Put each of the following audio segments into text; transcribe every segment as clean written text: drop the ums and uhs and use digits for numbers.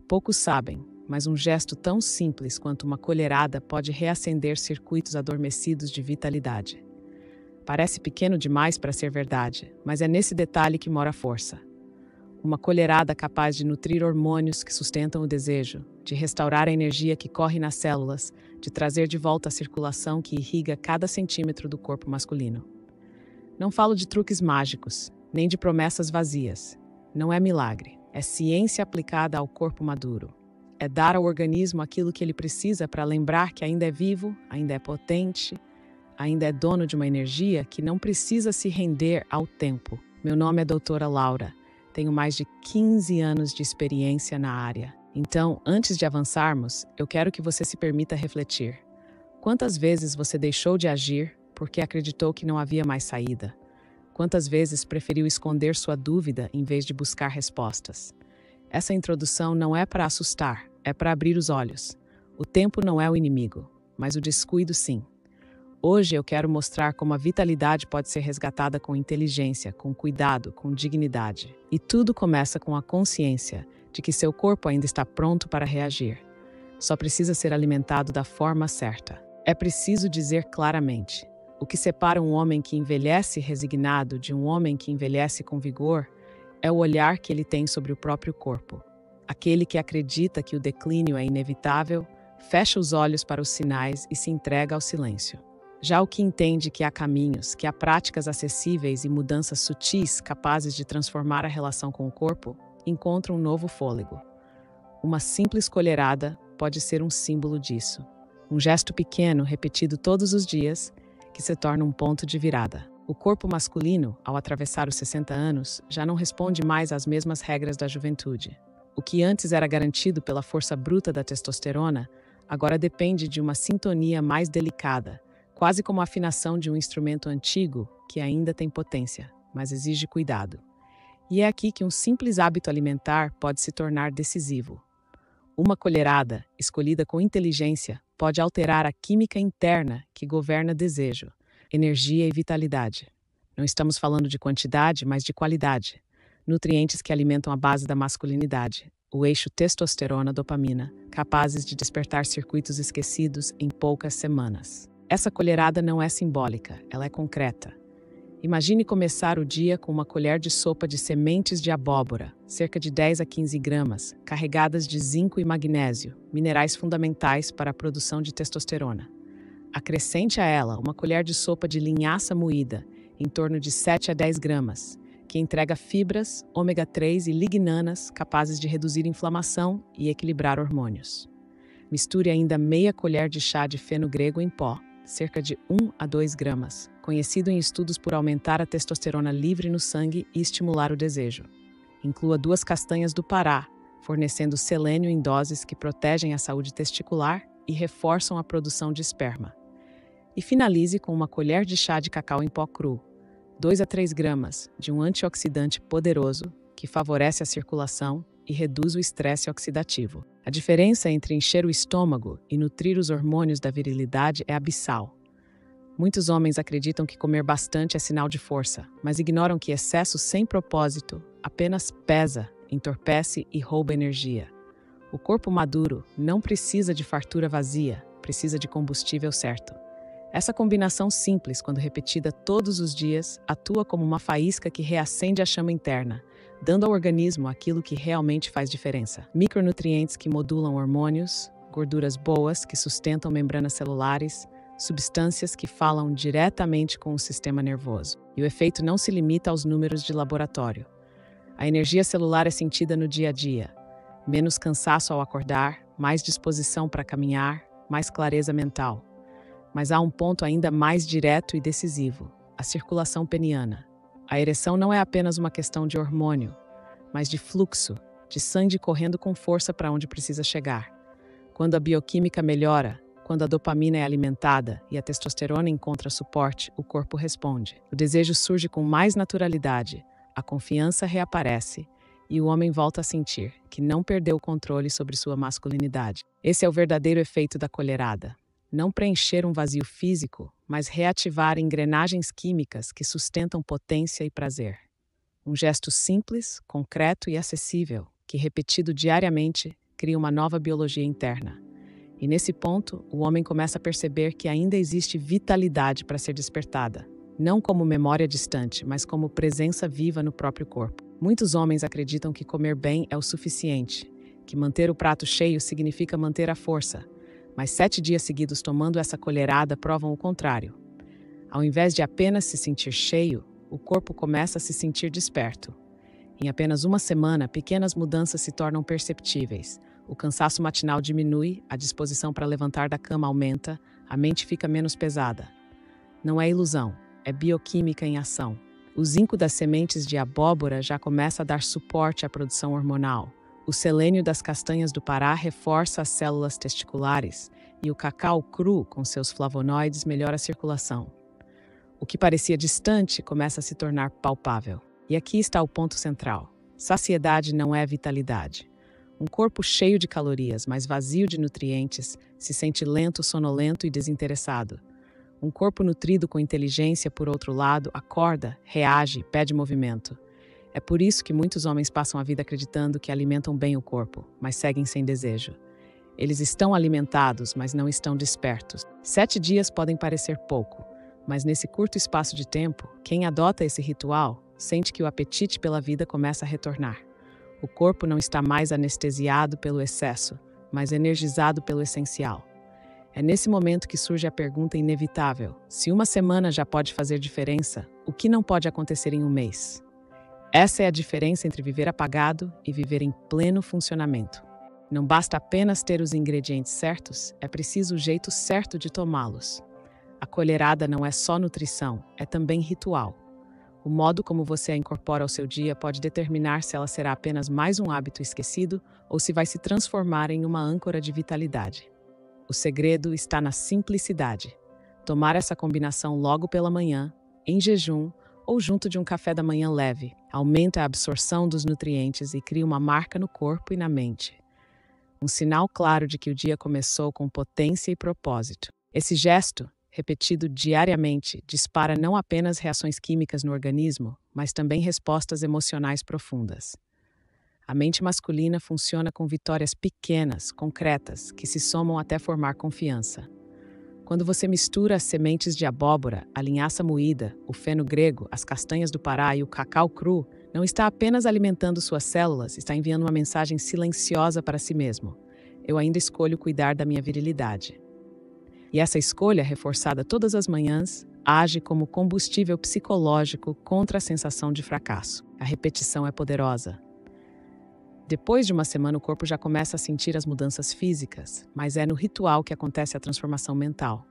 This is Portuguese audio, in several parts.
Poucos sabem, mas um gesto tão simples quanto uma colherada pode reacender circuitos adormecidos de vitalidade. Parece pequeno demais para ser verdade, mas é nesse detalhe que mora a força. Uma colherada capaz de nutrir hormônios que sustentam o desejo, de restaurar a energia que corre nas células, de trazer de volta a circulação que irriga cada centímetro do corpo masculino. Não falo de truques mágicos, nem de promessas vazias. Não é milagre, é ciência aplicada ao corpo maduro. É dar ao organismo aquilo que ele precisa para lembrar que ainda é vivo, ainda é potente, ainda é dono de uma energia que não precisa se render ao tempo. Meu nome é Doutora Laura. Tenho mais de 15 anos de experiência na área. Então, antes de avançarmos, eu quero que você se permita refletir. Quantas vezes você deixou de agir porque acreditou que não havia mais saída? Quantas vezes preferiu esconder sua dúvida em vez de buscar respostas? Essa introdução não é para assustar, é para abrir os olhos. O tempo não é o inimigo, mas o descuido sim. Hoje eu quero mostrar como a vitalidade pode ser resgatada com inteligência, com cuidado, com dignidade. E tudo começa com a consciência de que seu corpo ainda está pronto para reagir. Só precisa ser alimentado da forma certa. É preciso dizer claramente: o que separa um homem que envelhece resignado de um homem que envelhece com vigor é o olhar que ele tem sobre o próprio corpo. Aquele que acredita que o declínio é inevitável, fecha os olhos para os sinais e se entrega ao silêncio. Já o que entende que há caminhos, que há práticas acessíveis e mudanças sutis capazes de transformar a relação com o corpo, encontra um novo fôlego. Uma simples colherada pode ser um símbolo disso. Um gesto pequeno, repetido todos os dias, que se torna um ponto de virada. O corpo masculino, ao atravessar os 60 anos, já não responde mais às mesmas regras da juventude. O que antes era garantido pela força bruta da testosterona, agora depende de uma sintonia mais delicada, quase como a afinação de um instrumento antigo que ainda tem potência, mas exige cuidado. E é aqui que um simples hábito alimentar pode se tornar decisivo. Uma colherada, escolhida com inteligência, pode alterar a química interna que governa desejo, energia e vitalidade. Não estamos falando de quantidade, mas de qualidade. Nutrientes que alimentam a base da masculinidade, o eixo testosterona-dopamina, capazes de despertar circuitos esquecidos em poucas semanas. Essa colherada não é simbólica, ela é concreta. Imagine começar o dia com uma colher de sopa de sementes de abóbora, cerca de 10 a 15 gramas, carregadas de zinco e magnésio, minerais fundamentais para a produção de testosterona. Acrescente a ela uma colher de sopa de linhaça moída, em torno de 7 a 10 gramas, que entrega fibras, ômega 3 e lignanas capazes de reduzir inflamação e equilibrar hormônios. Misture ainda meia colher de chá de feno grego em pó, cerca de 1 a 2 gramas, conhecido em estudos por aumentar a testosterona livre no sangue e estimular o desejo. Inclua 2 castanhas do Pará, fornecendo selênio em doses que protegem a saúde testicular e reforçam a produção de esperma. E finalize com uma colher de chá de cacau em pó cru, 2 a 3 gramas, de um antioxidante poderoso que favorece a circulação e reduz o estresse oxidativo. A diferença entre encher o estômago e nutrir os hormônios da virilidade é abissal. Muitos homens acreditam que comer bastante é sinal de força, mas ignoram que excesso sem propósito apenas pesa, entorpece e rouba energia. O corpo maduro não precisa de fartura vazia, precisa de combustível certo. Essa combinação simples, quando repetida todos os dias, atua como uma faísca que reacende a chama interna, dando ao organismo aquilo que realmente faz diferença. Micronutrientes que modulam hormônios, gorduras boas que sustentam membranas celulares, substâncias que falam diretamente com o sistema nervoso. E o efeito não se limita aos números de laboratório. A energia celular é sentida no dia a dia. Menos cansaço ao acordar, mais disposição para caminhar, mais clareza mental. Mas há um ponto ainda mais direto e decisivo: a circulação peniana. A ereção não é apenas uma questão de hormônio, mas de fluxo, de sangue correndo com força para onde precisa chegar. Quando a bioquímica melhora, quando a dopamina é alimentada e a testosterona encontra suporte, o corpo responde. O desejo surge com mais naturalidade, a confiança reaparece e o homem volta a sentir que não perdeu o controle sobre sua masculinidade. Esse é o verdadeiro efeito da colherada. Não preencher um vazio físico, mas reativar engrenagens químicas que sustentam potência e prazer. Um gesto simples, concreto e acessível, que repetido diariamente, cria uma nova biologia interna. E nesse ponto, o homem começa a perceber que ainda existe vitalidade para ser despertada, não como memória distante, mas como presença viva no próprio corpo. Muitos homens acreditam que comer bem é o suficiente, que manter o prato cheio significa manter a força, mas 7 dias seguidos tomando essa colherada provam o contrário. Ao invés de apenas se sentir cheio, o corpo começa a se sentir desperto. Em apenas uma semana, pequenas mudanças se tornam perceptíveis. O cansaço matinal diminui, a disposição para levantar da cama aumenta, a mente fica menos pesada. Não é ilusão, é bioquímica em ação. O zinco das sementes de abóbora já começa a dar suporte à produção hormonal. O selênio das castanhas do Pará reforça as células testiculares e o cacau cru, com seus flavonoides, melhora a circulação. O que parecia distante começa a se tornar palpável. E aqui está o ponto central. Saciedade não é vitalidade. Um corpo cheio de calorias, mas vazio de nutrientes, se sente lento, sonolento e desinteressado. Um corpo nutrido com inteligência, por outro lado, acorda, reage, pede movimento. É por isso que muitos homens passam a vida acreditando que alimentam bem o corpo, mas seguem sem desejo. Eles estão alimentados, mas não estão despertos. 7 dias podem parecer pouco, mas nesse curto espaço de tempo, quem adota esse ritual sente que o apetite pela vida começa a retornar. O corpo não está mais anestesiado pelo excesso, mas energizado pelo essencial. É nesse momento que surge a pergunta inevitável: se uma semana já pode fazer diferença, o que não pode acontecer em um mês? Essa é a diferença entre viver apagado e viver em pleno funcionamento. Não basta apenas ter os ingredientes certos, é preciso o jeito certo de tomá-los. A colherada não é só nutrição, é também ritual. O modo como você a incorpora ao seu dia pode determinar se ela será apenas mais um hábito esquecido ou se vai se transformar em uma âncora de vitalidade. O segredo está na simplicidade. Tomar essa combinação logo pela manhã, em jejum ou junto de um café da manhã leve, aumenta a absorção dos nutrientes e cria uma marca no corpo e na mente. Um sinal claro de que o dia começou com potência e propósito. Esse gesto, repetido diariamente, dispara não apenas reações químicas no organismo, mas também respostas emocionais profundas. A mente masculina funciona com vitórias pequenas, concretas, que se somam até formar confiança. Quando você mistura as sementes de abóbora, a linhaça moída, o feno grego, as castanhas do Pará e o cacau cru, não está apenas alimentando suas células, está enviando uma mensagem silenciosa para si mesmo. Eu ainda escolho cuidar da minha virilidade. E essa escolha, reforçada todas as manhãs, age como combustível psicológico contra a sensação de fracasso. A repetição é poderosa. Depois de uma semana, o corpo já começa a sentir as mudanças físicas, mas é no ritual que acontece a transformação mental.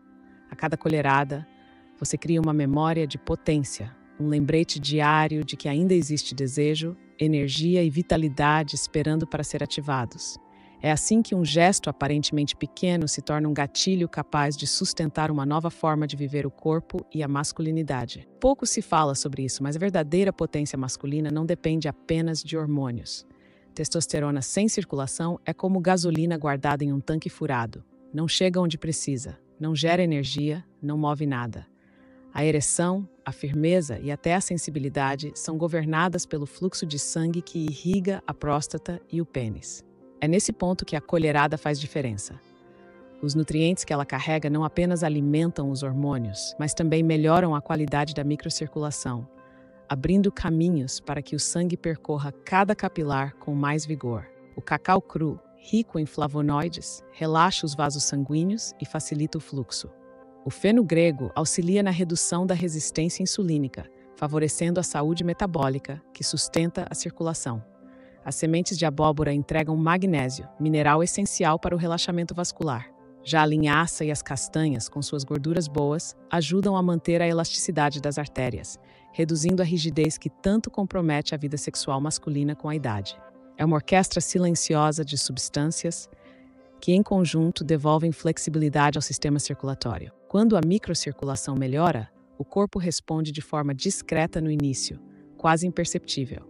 A cada colherada, você cria uma memória de potência, um lembrete diário de que ainda existe desejo, energia e vitalidade esperando para ser ativados. É assim que um gesto aparentemente pequeno se torna um gatilho capaz de sustentar uma nova forma de viver o corpo e a masculinidade. Pouco se fala sobre isso, mas a verdadeira potência masculina não depende apenas de hormônios. Testosterona sem circulação é como gasolina guardada em um tanque furado. Não chega onde precisa, não gera energia, não move nada. A ereção, a firmeza e até a sensibilidade são governadas pelo fluxo de sangue que irriga a próstata e o pênis. É nesse ponto que a colherada faz diferença. Os nutrientes que ela carrega não apenas alimentam os hormônios, mas também melhoram a qualidade da microcirculação, abrindo caminhos para que o sangue percorra cada capilar com mais vigor. O cacau cru, rico em flavonoides, relaxa os vasos sanguíneos e facilita o fluxo. O feno grego auxilia na redução da resistência insulínica, favorecendo a saúde metabólica, que sustenta a circulação. As sementes de abóbora entregam magnésio, mineral essencial para o relaxamento vascular. Já a linhaça e as castanhas, com suas gorduras boas, ajudam a manter a elasticidade das artérias, reduzindo a rigidez que tanto compromete a vida sexual masculina com a idade. É uma orquestra silenciosa de substâncias que, em conjunto, devolvem flexibilidade ao sistema circulatório. Quando a microcirculação melhora, o corpo responde de forma discreta no início, quase imperceptível.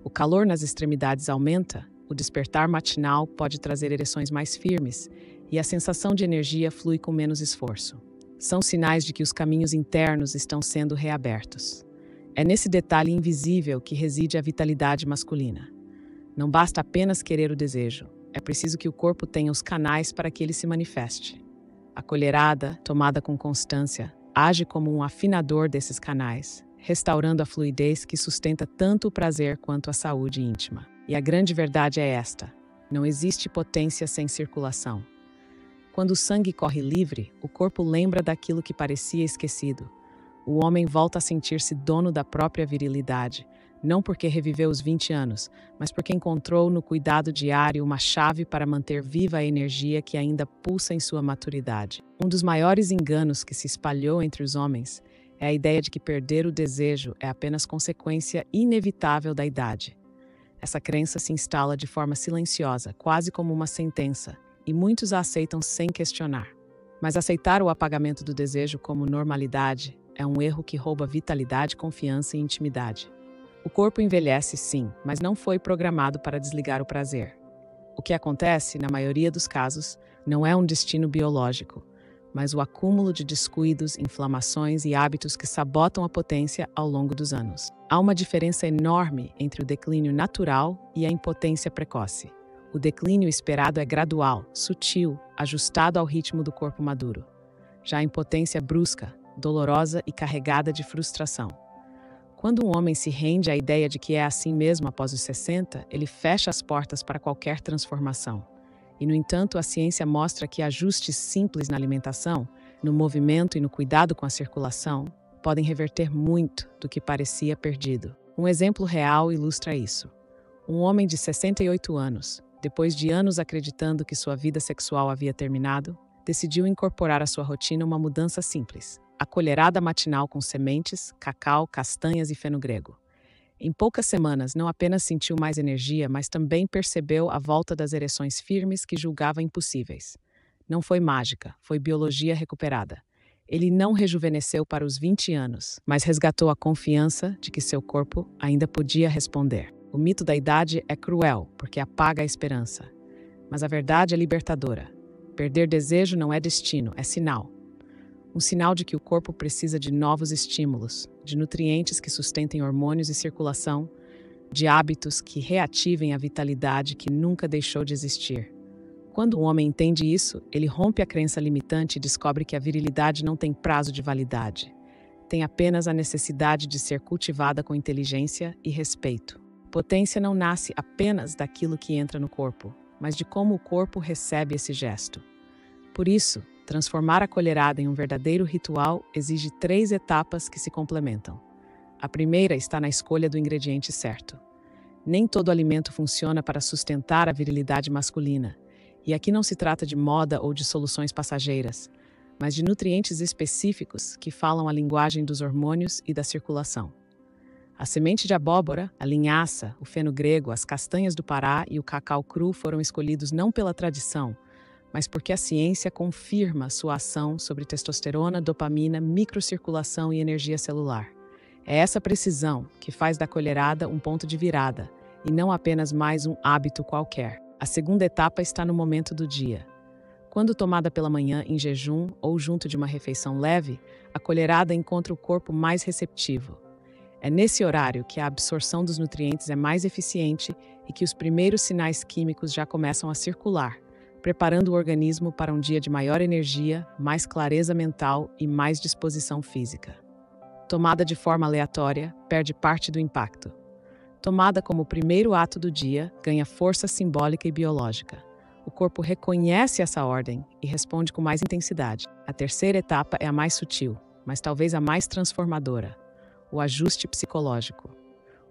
O calor nas extremidades aumenta, o despertar matinal pode trazer ereções mais firmes e a sensação de energia flui com menos esforço. São sinais de que os caminhos internos estão sendo reabertos. É nesse detalhe invisível que reside a vitalidade masculina. Não basta apenas querer o desejo, é preciso que o corpo tenha os canais para que ele se manifeste. A colherada, tomada com constância, age como um afinador desses canais, restaurando a fluidez que sustenta tanto o prazer quanto a saúde íntima. E a grande verdade é esta: não existe potência sem circulação. Quando o sangue corre livre, o corpo lembra daquilo que parecia esquecido. O homem volta a sentir-se dono da própria virilidade, não porque reviveu os 20 anos, mas porque encontrou no cuidado diário uma chave para manter viva a energia que ainda pulsa em sua maturidade. Um dos maiores enganos que se espalhou entre os homens é a ideia de que perder o desejo é apenas consequência inevitável da idade. Essa crença se instala de forma silenciosa, quase como uma sentença, e muitos a aceitam sem questionar. Mas aceitar o apagamento do desejo como normalidade é um erro que rouba vitalidade, confiança e intimidade. O corpo envelhece, sim, mas não foi programado para desligar o prazer. O que acontece, na maioria dos casos, não é um destino biológico, mas o acúmulo de descuidos, inflamações e hábitos que sabotam a potência ao longo dos anos. Há uma diferença enorme entre o declínio natural e a impotência precoce. O declínio esperado é gradual, sutil, ajustado ao ritmo do corpo maduro. Já a impotência é brusca, dolorosa e carregada de frustração. Quando um homem se rende à ideia de que é assim mesmo após os 60, ele fecha as portas para qualquer transformação. E, no entanto, a ciência mostra que ajustes simples na alimentação, no movimento e no cuidado com a circulação podem reverter muito do que parecia perdido. Um exemplo real ilustra isso. Um homem de 68 anos, depois de anos acreditando que sua vida sexual havia terminado, decidiu incorporar à sua rotina uma mudança simples: a colherada matinal com sementes, cacau, castanhas e feno grego. Em poucas semanas, não apenas sentiu mais energia, mas também percebeu a volta das ereções firmes que julgava impossíveis. Não foi mágica, foi biologia recuperada. Ele não rejuvenesceu para os 20 anos, mas resgatou a confiança de que seu corpo ainda podia responder. O mito da idade é cruel, porque apaga a esperança. Mas a verdade é libertadora. Perder desejo não é destino, é sinal. Um sinal de que o corpo precisa de novos estímulos, de nutrientes que sustentem hormônios e circulação, de hábitos que reativem a vitalidade que nunca deixou de existir. Quando um homem entende isso, ele rompe a crença limitante e descobre que a virilidade não tem prazo de validade. Tem apenas a necessidade de ser cultivada com inteligência e respeito. Potência não nasce apenas daquilo que entra no corpo, mas de como o corpo recebe esse gesto. Por isso, transformar a colherada em um verdadeiro ritual exige 3 etapas que se complementam. A primeira está na escolha do ingrediente certo. Nem todo alimento funciona para sustentar a virilidade masculina, e aqui não se trata de moda ou de soluções passageiras, mas de nutrientes específicos que falam a linguagem dos hormônios e da circulação. A semente de abóbora, a linhaça, o feno grego, as castanhas do Pará e o cacau cru foram escolhidos não pela tradição, mas porque a ciência confirma sua ação sobre testosterona, dopamina, microcirculação e energia celular. É essa precisão que faz da colherada um ponto de virada, e não apenas mais um hábito qualquer. A segunda etapa está no momento do dia. Quando tomada pela manhã em jejum ou junto de uma refeição leve, a colherada encontra o corpo mais receptivo. É nesse horário que a absorção dos nutrientes é mais eficiente e que os primeiros sinais químicos já começam a circular, preparando o organismo para um dia de maior energia, mais clareza mental e mais disposição física. Tomada de forma aleatória, perde parte do impacto. Tomada como o primeiro ato do dia, ganha força simbólica e biológica. O corpo reconhece essa ordem e responde com mais intensidade. A terceira etapa é a mais sutil, mas talvez a mais transformadora: o ajuste psicológico.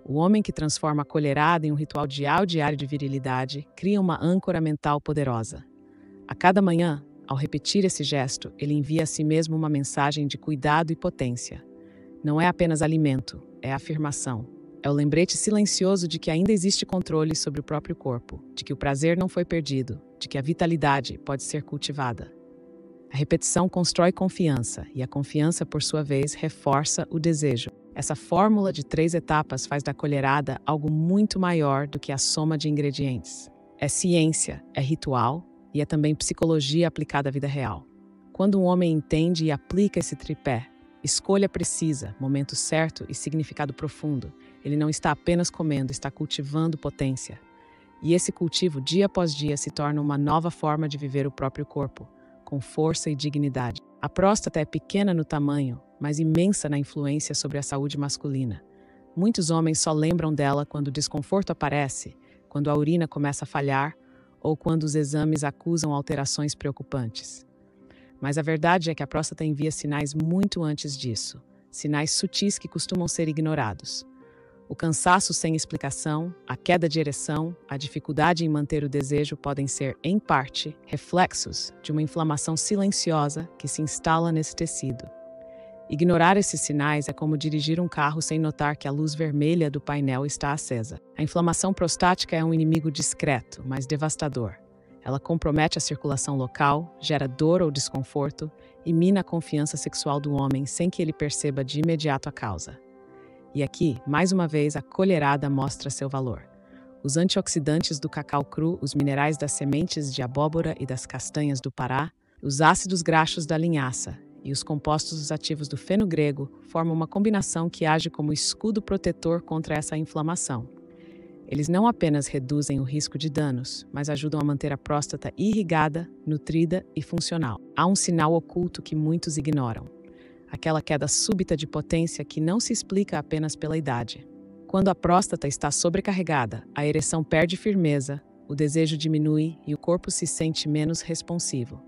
O homem que transforma a colherada em um ritual diário de virilidade cria uma âncora mental poderosa. A cada manhã, ao repetir esse gesto, ele envia a si mesmo uma mensagem de cuidado e potência. Não é apenas alimento, é afirmação. É o lembrete silencioso de que ainda existe controle sobre o próprio corpo, de que o prazer não foi perdido, de que a vitalidade pode ser cultivada. A repetição constrói confiança, e a confiança, por sua vez, reforça o desejo. Essa fórmula de 3 etapas faz da colherada algo muito maior do que a soma de ingredientes. É ciência, é ritual e é também psicologia aplicada à vida real. Quando um homem entende e aplica esse tripé, escolha precisa, momento certo e significado profundo, ele não está apenas comendo, está cultivando potência. E esse cultivo, dia após dia, se torna uma nova forma de viver o próprio corpo, com força e dignidade. A próstata é pequena no tamanho, mas imensa na influência sobre a saúde masculina. Muitos homens só lembram dela quando o desconforto aparece, quando a urina começa a falhar ou quando os exames acusam alterações preocupantes. Mas a verdade é que a próstata envia sinais muito antes disso, sinais sutis que costumam ser ignorados. O cansaço sem explicação, a queda de ereção, a dificuldade em manter o desejo podem ser, em parte, reflexos de uma inflamação silenciosa que se instala nesse tecido. Ignorar esses sinais é como dirigir um carro sem notar que a luz vermelha do painel está acesa. A inflamação prostática é um inimigo discreto, mas devastador. Ela compromete a circulação local, gera dor ou desconforto e mina a confiança sexual do homem sem que ele perceba de imediato a causa. E aqui, mais uma vez, a colherada mostra seu valor. Os antioxidantes do cacau cru, os minerais das sementes de abóbora e das castanhas do Pará, os ácidos graxos da linhaça e os compostos ativos do feno grego formam uma combinação que age como escudo protetor contra essa inflamação. Eles não apenas reduzem o risco de danos, mas ajudam a manter a próstata irrigada, nutrida e funcional. Há um sinal oculto que muitos ignoram: aquela queda súbita de potência que não se explica apenas pela idade. Quando a próstata está sobrecarregada, a ereção perde firmeza, o desejo diminui e o corpo se sente menos responsivo.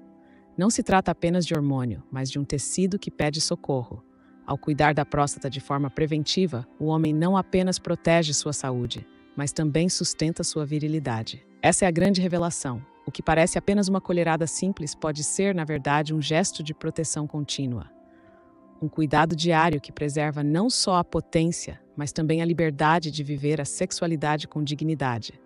Não se trata apenas de hormônio, mas de um tecido que pede socorro. Ao cuidar da próstata de forma preventiva, o homem não apenas protege sua saúde, mas também sustenta sua virilidade. Essa é a grande revelação. O que parece apenas uma colherada simples pode ser, na verdade, um gesto de proteção contínua. Um cuidado diário que preserva não só a potência, mas também a liberdade de viver a sexualidade com dignidade.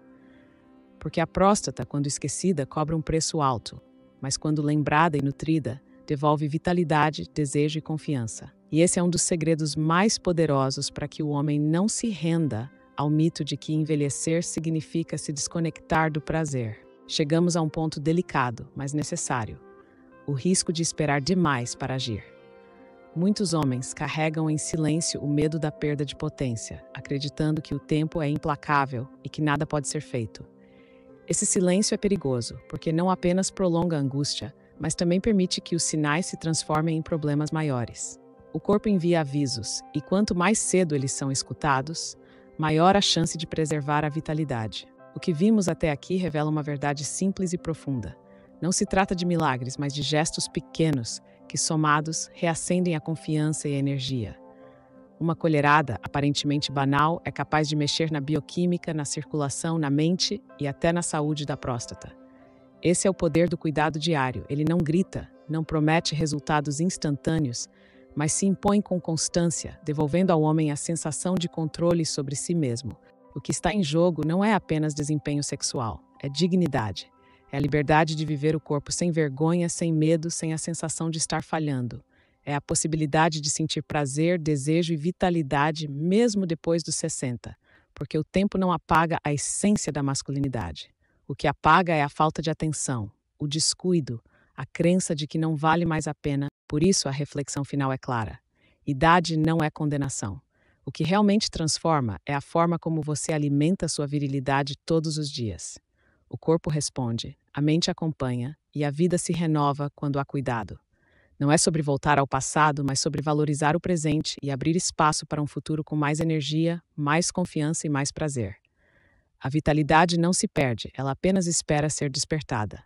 Porque a próstata, quando esquecida, cobra um preço alto, mas quando lembrada e nutrida, devolve vitalidade, desejo e confiança. E esse é um dos segredos mais poderosos para que o homem não se renda ao mito de que envelhecer significa se desconectar do prazer. Chegamos a um ponto delicado, mas necessário: o risco de esperar demais para agir. Muitos homens carregam em silêncio o medo da perda de potência, acreditando que o tempo é implacável e que nada pode ser feito. Esse silêncio é perigoso, porque não apenas prolonga a angústia, mas também permite que os sinais se transformem em problemas maiores. O corpo envia avisos, e quanto mais cedo eles são escutados, maior a chance de preservar a vitalidade. O que vimos até aqui revela uma verdade simples e profunda. Não se trata de milagres, mas de gestos pequenos que, somados, reacendem a confiança e a energia. Uma colherada, aparentemente banal, é capaz de mexer na bioquímica, na circulação, na mente e até na saúde da próstata. Esse é o poder do cuidado diário. Ele não grita, não promete resultados instantâneos, mas se impõe com constância, devolvendo ao homem a sensação de controle sobre si mesmo. O que está em jogo não é apenas desempenho sexual, é dignidade. É a liberdade de viver o corpo sem vergonha, sem medo, sem a sensação de estar falhando. É a possibilidade de sentir prazer, desejo e vitalidade mesmo depois dos 60, porque o tempo não apaga a essência da masculinidade. O que apaga é a falta de atenção, o descuido, a crença de que não vale mais a pena. Por isso, a reflexão final é clara: idade não é condenação. O que realmente transforma é a forma como você alimenta sua virilidade todos os dias. O corpo responde, a mente acompanha e a vida se renova quando há cuidado. Não é sobre voltar ao passado, mas sobre valorizar o presente e abrir espaço para um futuro com mais energia, mais confiança e mais prazer. A vitalidade não se perde, ela apenas espera ser despertada.